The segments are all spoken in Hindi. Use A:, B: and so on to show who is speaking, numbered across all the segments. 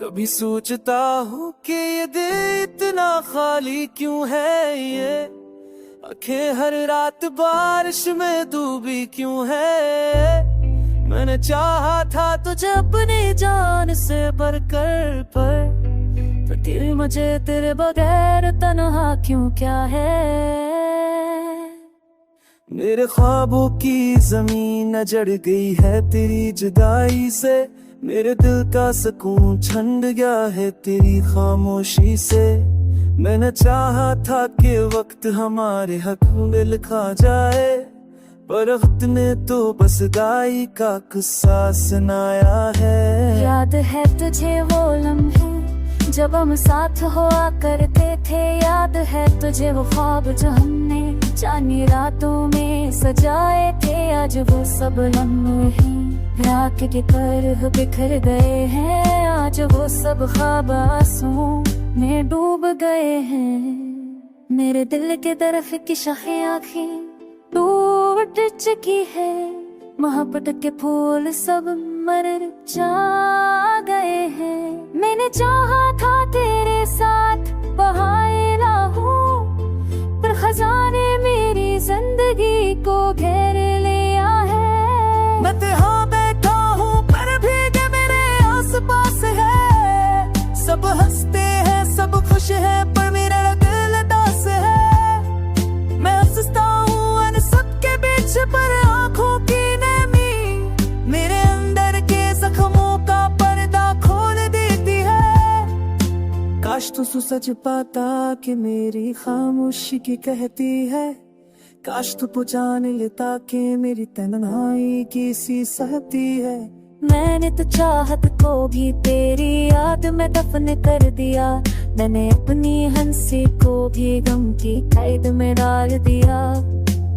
A: कभी सोचता हूँ कि ये दिल इतना खाली क्यों है, ये आंखें हर रात बारिश में डूबी क्यों है। मैंने चाहा था तुझे अपनी जान से बढ़कर, पर दिल मुझे तेरे बगैर तन्हा क्यों क्या है। मेरे ख्वाबों की जमीन अजड़ गई है तेरी जुदाई से, मेरे दिल का सुकून छंड गया है तेरी खामोशी से। मैंने चाहा था कि वक्त हमारे हक में लिखा जाए, पर वक्त ने तो बस गाई का किस्सा सुनाया है।
B: याद है तुझे वो लम्हे जब हम साथ हुआ करते थे, याद है तुझे वो ख्वाब जो हमने जानी रातों में सजाए थे। आज वो सब लम्हे रात के पर बिखर गए हैं, आज वो सब ख्वाब आंसुओं में डूब गए हैं। मेरे दिल के तरफ की शाखें आँखें टूट चुकी है, मोहब्बत के फूल सब मर जा गए हैं। मैंने चाहा था तेरे साथ बहाए लाहूं, पर खजाने मेरी जिंदगी को घेर लिया है।
A: मैं यहाँ बैठा हूँ पर भी मेरे आस पास है, सब हंसते हैं सब खुश है पर मेरा दिल उदास है। मैं हंसता हूँ अन सबके बीच पर आँखों की नमी मेरे अंदर के जख्मों का पर्दा खोल देती है। काश तू सच पाता कि मेरी खामोशी की कहती है, काश तू जान लेता कि मेरी तन्हाई की सी सहती है।
B: मैंने तो चाहत को भी तेरी याद में दफन कर दिया, मैंने अपनी हंसी को भी गम की कैद में डाल दिया।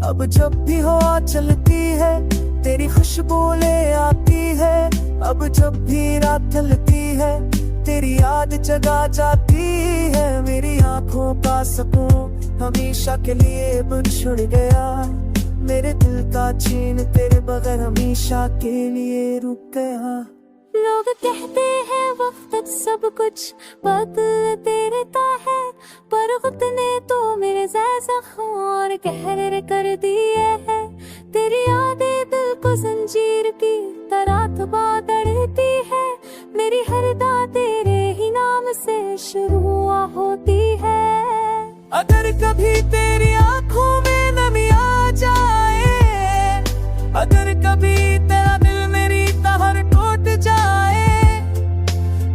A: अब जब भी हवा चलती है तेरी खुशबू ले आती है, अब जब भी रात ढलती है तेरी याद जगा जाती है। मेरी आंखों का सुकून हमेशा के लिए बिछुड़ गया, मेरे दिल का चैन तेरे बगैर हमेशा के लिए रुक गया।
B: लोग कहते हैं वक्त सब कुछ बदलते रहता है, पर वक्त ने तो मेरे जैसा और कहर कर दिए है। तेरी यादें दिल को जंजीर की तरह दबा दड़ती है, मेरी हर दाद तेरे ही नाम से शुरू होती है।
A: अगर कभी तेरी आंखों में नमी आ जाए, अगर कभी तेरा दिल मेरी तहर टूट जाए,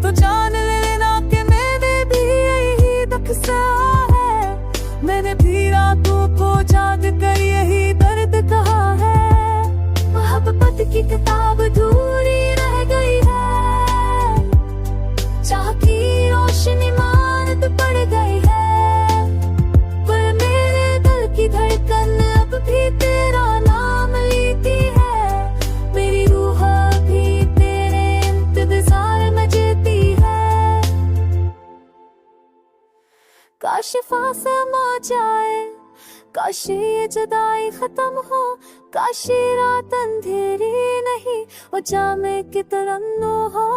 A: तो जान लेना कि मैंने भी यही दुख सहा है। मैंने भी रातों को जाग कर यही दर्द कहा है। मोहब्बत की किताब अधूरी रह गई है, चाह की रोशनी मानद पड़ गई है, पर मेरे दिल की धड़कन अब भी तेरा नाम लेती है। मेरी रूह भी तेरे इंतजार में जीती है। काश फासला आ जाए, काश ये जुदाई खत्म हो, काश ये रात अंधेरी नहीं वो जामे की तरन्नुम हो।